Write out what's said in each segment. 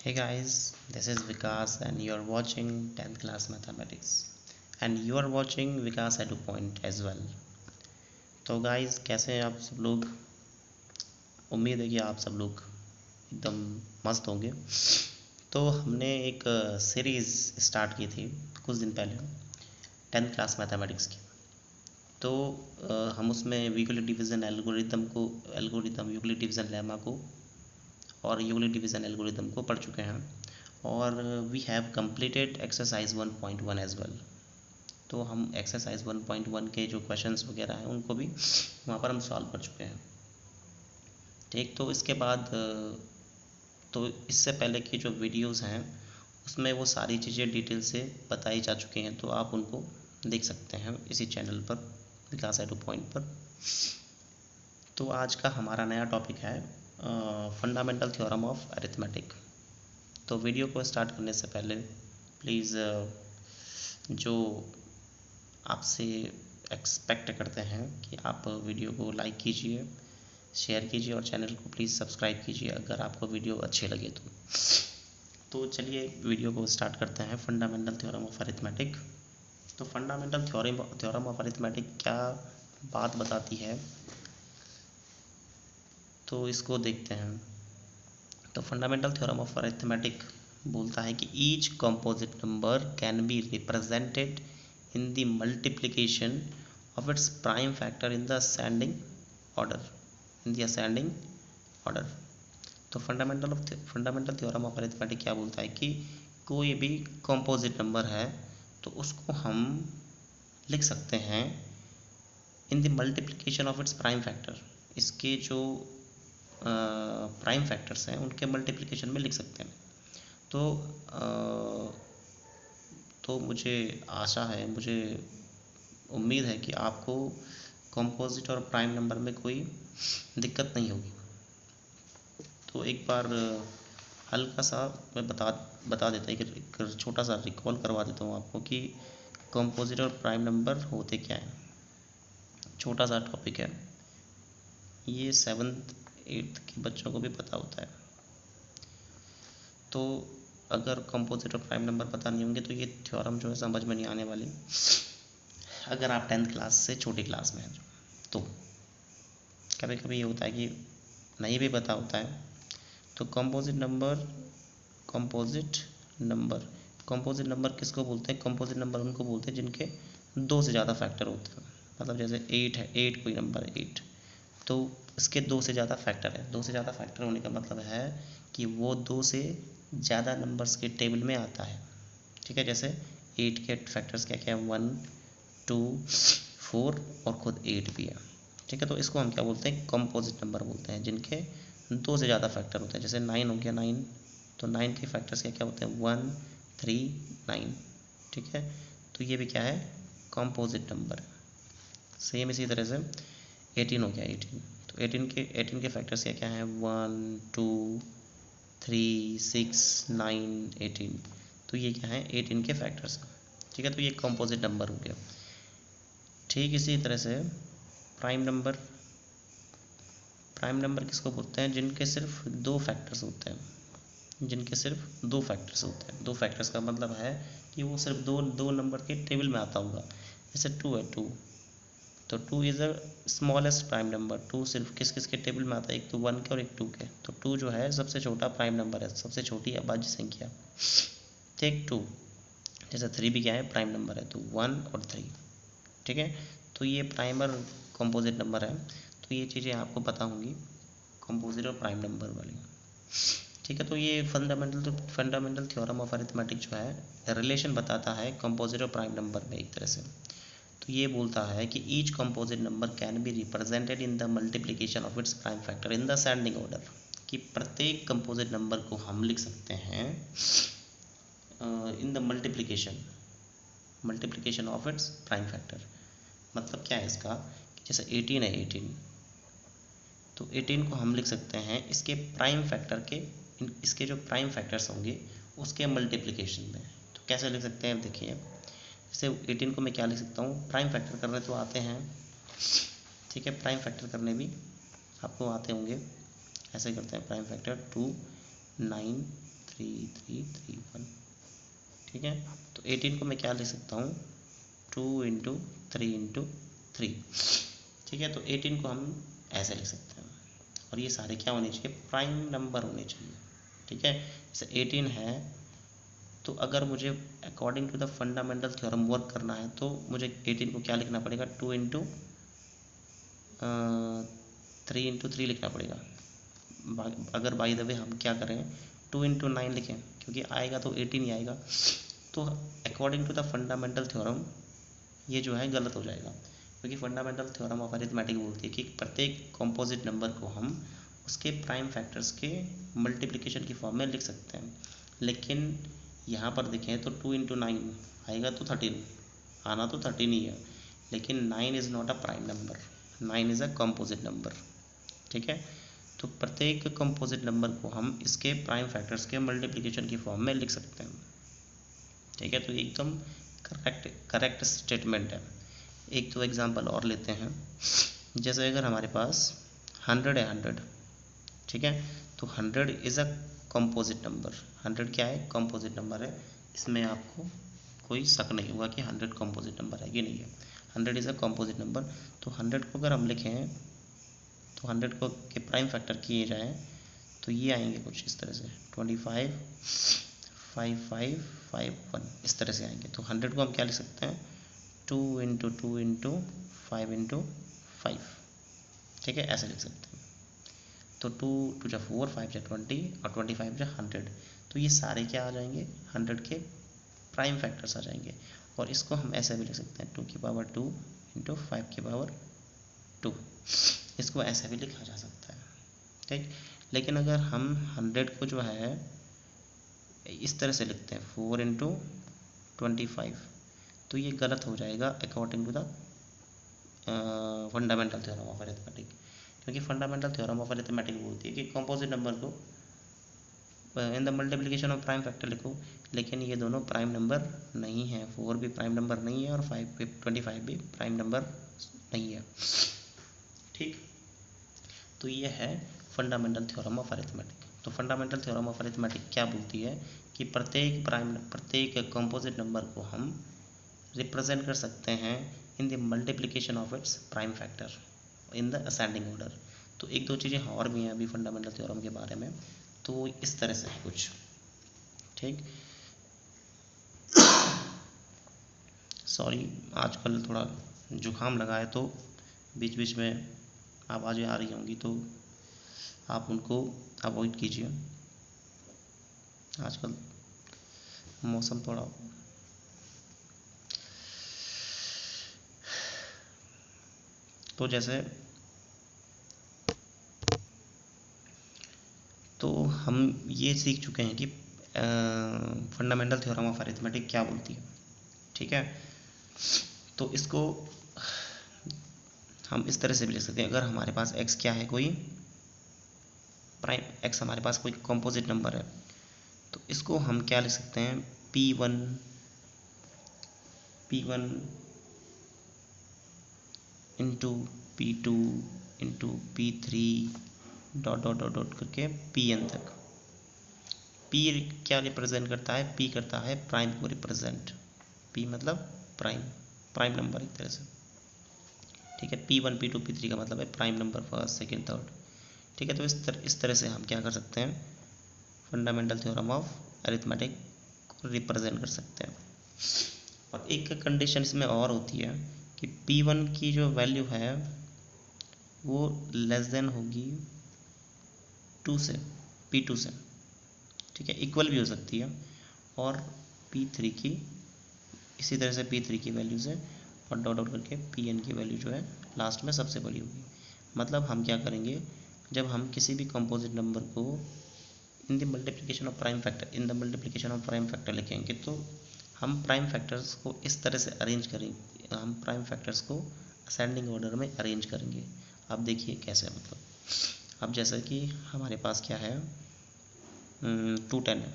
Hey guys, this is Vikas and you are watching 10th class mathematics and you are watching Vikas Edu Point as well. तो guys कैसे हैं आप सब लोग। उम्मीद है कि आप सब लोग एकदम मस्त होंगे। तो हमने एक सीरीज़ स्टार्ट की थी कुछ दिन पहले 10th क्लास मैथमेटिक्स की। तो हम उसमें Euclid division algorithm Euclid division lemma को और यूक्लिड डिवीज़न एल्गोरिदम को पढ़ चुके हैं और we have completed exercise 1.1 as well. तो हम एक्सरसाइज 1.1 के जो क्वेश्चंस वगैरह हैं उनको भी वहाँ पर हम सॉल्व कर चुके हैं। ठीक, तो इसके बाद तो इससे पहले की जो वीडियोस हैं उसमें वो सारी चीज़ें डिटेल से बताई जा चुकी हैं, तो आप उनको देख सकते हैं इसी चैनल पर विकास एडू पॉइंट पर। तो आज का हमारा नया टॉपिक है फंडामेंटल थ्योरम ऑफ अरिथमेटिक। तो वीडियो को स्टार्ट करने से पहले प्लीज़ जो आपसे एक्सपेक्ट करते हैं कि आप वीडियो को लाइक कीजिए, शेयर कीजिए और चैनल को प्लीज़ सब्सक्राइब कीजिए अगर आपको वीडियो अच्छी लगे तो चलिए वीडियो को स्टार्ट करते हैं। Fundamental theorem of arithmetic. तो फंडामेंटल थ्योरम ऑफ अरिथमेटिक क्या बात बताती है, तो इसको देखते हैं। तो फंडामेंटल थ्योरम ऑफ अरिथमेटिक बोलता है कि each composite number can be represented in the multiplication of its prime factor in the ascending order तो फंडामेंटल थ्योरम ऑफ अरिथमेटिक क्या बोलता है कि कोई भी कंपोजिट नंबर है तो उसको हम लिख सकते हैं इन the multiplication of its prime factor. इसके जो प्राइम फैक्टर्स हैं उनके मल्टीप्लिकेशन में लिख सकते हैं। तो मुझे आशा है, मुझे उम्मीद है कि आपको कंपोजिट और प्राइम नंबर में कोई दिक्कत नहीं होगी। तो एक बार हल्का सा मैं बता देता हूँ, एक छोटा सा रिकॉल करवा देता हूँ आपको कि कंपोजिट और प्राइम नंबर होते क्या हैं। छोटा सा टॉपिक है, ये 7th 8th के बच्चों को भी पता होता है। तो अगर कंपोजिट और प्राइम नंबर पता नहीं होंगे तो ये थ्योरम जो है समझ में नहीं आने वाली। अगर आप 10th क्लास से छोटी क्लास में हैं तो कभी कभी ये होता है कि नहीं भी पता होता है। तो कंपोजिट नंबर किसको बोलते हैं? कंपोजिट नंबर उनको बोलते हैं जिनके 2 से ज़्यादा फैक्टर होते हैं। मतलब जैसे 8 है, 8 कोई नंबर है 8, तो इसके 2 से ज़्यादा फैक्टर है। 2 से ज़्यादा फैक्टर होने का मतलब है कि वो 2 से ज़्यादा नंबर्स के टेबल में आता है। ठीक है, जैसे 8 के फैक्टर्स क्या क्या है, 1 2 4 और खुद 8 भी है। ठीक है, तो इसको हम क्या बोलते हैं? कंपोजिट नंबर बोलते हैं जिनके 2 से ज़्यादा फैक्टर होते हैं। जैसे 9 हो गया, 9 तो 9 के फैक्टर्स क्या क्या होते हैं, 1 3 9। ठीक है, तो ये भी क्या है? कंपोजिट नंबर है। सेम इसी तरह से 18 हो गया, 18 तो 18 के फैक्टर्स क्या क्या हैं, 1 2 3 6 9 18। तो ये क्या है? 18 के फैक्टर्स। ठीक है, तो ये कंपोजिट नंबर हो गया। ठीक इसी तरह से प्राइम नंबर किसको बोलते हैं? जिनके सिर्फ 2 फैक्टर्स होते हैं। दो फैक्टर्स का मतलब है कि वो सिर्फ दो नंबर के टेबल में आता होगा। जैसे 2 है, 2 तो 2 is a smallest prime number. 2 सिर्फ किस किस के टेबल में आता है? एक तो 1 के और एक 2 के। तो 2 जो है सबसे छोटा प्राइम नंबर है, सबसे छोटी अभाज्य संख्या। ठीक, 2 जैसे 3 भी क्या है? प्राइम नंबर है, तो 1 और 3। ठीक है, तो ये प्राइम और कंपोजिट नंबर है। तो ये चीज़ें आपको पता होंगी कंपोजिट और प्राइम नंबर वाली। ठीक है, तो ये फंडामेंटल थ्योरम ऑफ अरिथमेटिक जो है रिलेशन बताता है कंपोजिट और प्राइम नंबर में एक तरह से। तो ये बोलता है कि each composite number can be represented in the multiplication of its prime factor in the ascending order. कि प्रत्येक कंपोजिट नंबर को हम लिख सकते हैं इन the multiplication of its prime factor. मतलब क्या है इसका? जैसे 18 है, 18 तो 18 को हम लिख सकते हैं इसके प्राइम फैक्टर के, इसके जो प्राइम फैक्टर्स होंगे उसके मल्टीप्लिकेशन में। तो कैसे लिख सकते हैं? देखिए, जैसे 18 को मैं क्या लिख सकता हूँ? प्राइम फैक्टर करने तो आते हैं। ठीक है, प्राइम फैक्टर करने भी आपको आते होंगे। ऐसे करते हैं, प्राइम फैक्टर 2 9 3331। ठीक है, तो 18 को मैं क्या लिख सकता हूँ, 2 × 3 × 3। ठीक है, तो 18 को हम ऐसे लिख सकते हैं, और ये सारे क्या होने चाहिए, प्राइम नंबर होने चाहिए। ठीक है, जैसे 18 है, तो अगर मुझे according to the fundamental theorem work करना है तो मुझे 18 को क्या लिखना पड़ेगा, 2 × 3 × 3 लिखना पड़ेगा। अगर बाय द वे हम क्या करें, 2 × 9 लिखें, क्योंकि आएगा तो 18 ही आएगा, तो according to the fundamental theorem ये जो है गलत हो जाएगा, क्योंकि फंडामेंटल थ्योरम ऑफ अरिथमेटिक बोलती है कि प्रत्येक कंपोजिट नंबर को हम उसके प्राइम फैक्टर्स के मल्टीप्लिकेशन की फॉर्म में लिख सकते हैं। लेकिन यहाँ पर देखें तो 2 × 9 आएगा तो 13, आना तो 13 ही है, लेकिन 9 is not a prime number, 9 is a composite number. ठीक है, तो प्रत्येक कंपोजिट नंबर को हम इसके प्राइम फैक्टर्स के मल्टीप्लिकेशन की फॉर्म में लिख सकते हैं। ठीक है, तो एकदम करेक्ट स्टेटमेंट है। एक तो एग्जांपल और लेते हैं, जैसे अगर हमारे पास 100 है, 100, ठीक है, तो 100 इज़ अ कंपोजिट नंबर। 100 क्या है, कंपोजिट नंबर है, इसमें आपको कोई शक नहीं होगा कि 100 कंपोजिट नंबर है कि नहीं है। 100 इज़ अ कंपोजिट नंबर, तो 100 को अगर हम लिखें तो 100 को के प्राइम फैक्टर किए जाएँ तो ये आएंगे कुछ इस तरह से 25, 5, 5, 5, 1, इस तरह से आएंगे। तो 100 को हम क्या लिख सकते हैं, 2 × 2 × 5 × 5। ठीक है, ऐसे लिख सकते हैं। तो 2 × 2 = 4, 5 × 20 और 25 × 100। तो ये सारे क्या आ जाएंगे, 100 के प्राइम फैक्टर्स आ जाएंगे। और इसको हम ऐसे भी लिख सकते हैं, 2 की पावर 2 × 5 की पावर 2, इसको ऐसे भी लिखा जा सकता है। ठीक, लेकिन अगर हम 100 को जो है इस तरह से लिखते हैं 4 × 25, तो ये गलत हो जाएगा according to the fundamental theorem of arithmetic, क्योंकि फंडामेंटल थ्योरम ऑफ अरिथमेटिक बोलती है कि कंपोजिट नंबर को in the multiplication of prime factor लिखो, लेकिन ये दोनों प्राइम नंबर नहीं है, 4 भी प्राइम नंबर नहीं है और 25 भी प्राइम नंबर नहीं है। ठीक, तो ये है फंडामेंटल थ्योरम ऑफ अरिथमेटिक। तो फंडामेंटल थ्योरम ऑफ अरिथमेटिक क्या बोलती है कि प्रत्येक कंपोजिट नंबर को हम रिप्रेजेंट कर सकते हैं इन the multiplication of its prime factor in the ascending order. तो एक दो चीज़ें और भी हैं अभी फंडामेंटल थ्योरम के बारे में, तो इस तरह से है कुछ। ठीक, सॉरी आजकल थोड़ा जुकाम लगा है, तो बीच बीच में आवाज़ें आ रही होंगी, तो आप उनको अवॉइड कीजिए। आजकल मौसम थोड़ा तो जैसे तो हम ये सीख चुके हैं कि फंडामेंटल थ्योरम ऑफ अरिथमेटिक क्या बोलती है। ठीक है, तो इसको हम इस तरह से भी लिख सकते हैं, अगर हमारे पास x क्या है, कोई प्राइम x हमारे पास कोई कंपोजिट नंबर है, तो इसको हम क्या लिख सकते हैं, p1 into p2 into p3 dot dot dot dot करके pn तक। p क्या रिप्रेजेंट करता है, p करता है प्राइम को रिप्रेजेंट, p मतलब प्राइम नंबर एक तरह से। ठीक है, p1 p2 p3 का मतलब है prime number, first second third. ठीक है, तो इस तरह से हम क्या कर सकते हैं, फंडामेंटल थ्योरम ऑफ अरिथमेटिक को रिप्रेजेंट कर सकते हैं। और एक कंडीशन इसमें और होती है कि p1 की जो वैल्यू है वो लेस देन होगी 2 से, p2 से। ठीक है, इक्वल भी हो सकती है, और p3 की इसी तरह से p3 की वैल्यू से और डॉट डॉट करके pn की वैल्यू जो है लास्ट में सबसे बड़ी होगी। मतलब हम क्या करेंगे, जब हम किसी भी कंपोजिट नंबर को in the multiplication of prime factor लिखेंगे, तो हम प्राइम फैक्टर्स को इस तरह से अरेंज करेंगे, हम प्राइम फैक्टर्स को असेंडिंग ऑर्डर में अरेंज करेंगे। अब देखिए कैसे, मतलब अब जैसा कि हमारे पास क्या है, 210 है,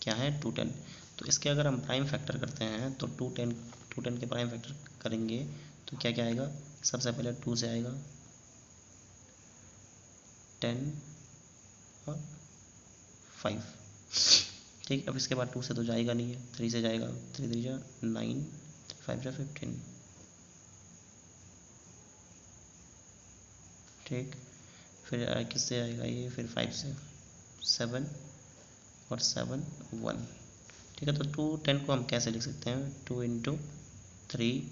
क्या है 210, तो इसके अगर हम प्राइम फैक्टर करते हैं तो 210 के प्राइम फैक्टर करेंगे तो क्या क्या आएगा, सबसे पहले 2 से आएगा 10 और 5, ठीक। अब इसके बाद 2 से तो जाएगा नहीं है, 3 से जाएगा, 3 3 जा 9, 5 जा 15, ठीक। फिर किससे आएगा ये, फिर 5 से 7 और 7 1, ठीक है। तो 2 10 को हम कैसे लिख सकते हैं, 2 इंटू 3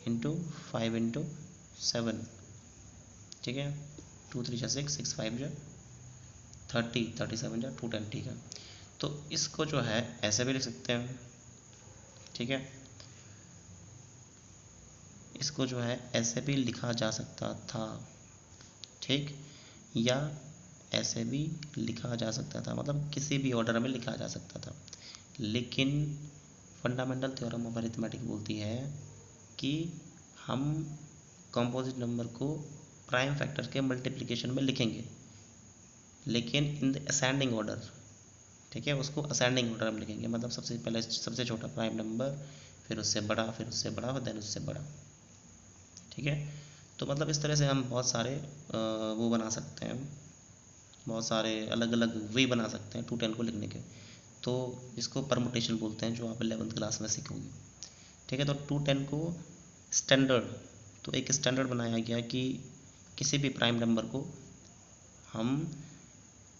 इंटू 5 इंटू 7, ठीक है। 2 3 जा 6, 6 5 जा 30, 37 जा 210, ठीक है। तो इसको जो है ऐसे भी लिख सकते हैं, ठीक है। इसको जो है ऐसे भी लिखा जा सकता था, ठीक, या ऐसे भी लिखा जा सकता था, मतलब किसी भी ऑर्डर में लिखा जा सकता था। लेकिन फंडामेंटल थ्योरम ऑफ अरिथमेटिक बोलती है कि हम कंपोजिट नंबर को प्राइम फैक्टर के मल्टीप्लिकेशन में लिखेंगे, लेकिन इन द असेंडिंग ऑर्डर, ठीक है। उसको असेंडिंग ऑर्डर में लिखेंगे, मतलब सबसे पहले सबसे छोटा प्राइम नंबर, फिर उससे बड़ा, फिर उससे बड़ा, और देन उससे बड़ा, ठीक है। तो मतलब इस तरह से हम बहुत सारे वो बना सकते हैं, बहुत सारे अलग अलग वे बना सकते हैं 210 को लिखने के। तो इसको परमुटेशन बोलते हैं, जो आप 11th क्लास में सीखोगे, ठीक है। तो 210 को स्टैंडर्ड, तो एक स्टैंडर्ड बनाया गया कि किसी भी प्राइम नंबर को हम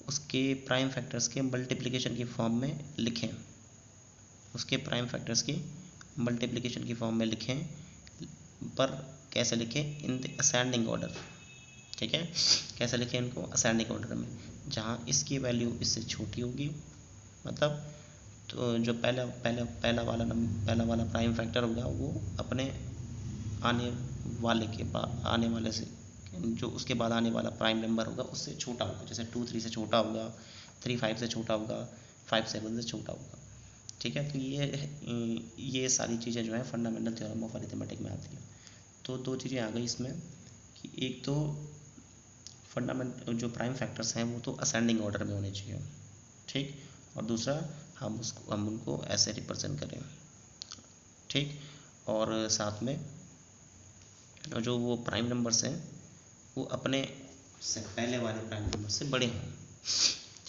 उसके प्राइम फैक्टर्स के मल्टीप्लिकेशन की फॉर्म में लिखें, उसके प्राइम फैक्टर्स की मल्टीप्लिकेशन की फॉर्म में लिखें, पर कैसे लिखें, इन द असेंडिंग ऑर्डर, ठीक है। कैसे लिखें इनको, असेंडिंग ऑर्डर में, जहाँ इसकी वैल्यू इससे छोटी होगी, मतलब तो जो पहला वाला प्राइम फैक्टर होगा वो अपने आने आने वाले से, जो उसके बाद आने वाला प्राइम नंबर होगा उससे छोटा होगा। जैसे 2 3 से छोटा होगा, 3 5 से छोटा होगा, 5 7 से छोटा होगा, ठीक है। तो ये सारी चीज़ें जो है फंडामेंटल थ्योरम ऑफ अरिथमेटिक में आती है। तो 2 चीज़ें आ गई इसमें कि एक तो फंडामेंट जो प्राइम फैक्टर्स हैं वो तो असेंडिंग ऑर्डर में होने चाहिए, ठीक, और दूसरा हम उनको ऐसे रिप्रेजेंट करें, ठीक। और साथ में जो वो प्राइम नंबर्स हैं वो अपने से पहले वाले प्राइम नंबर से बड़े हों,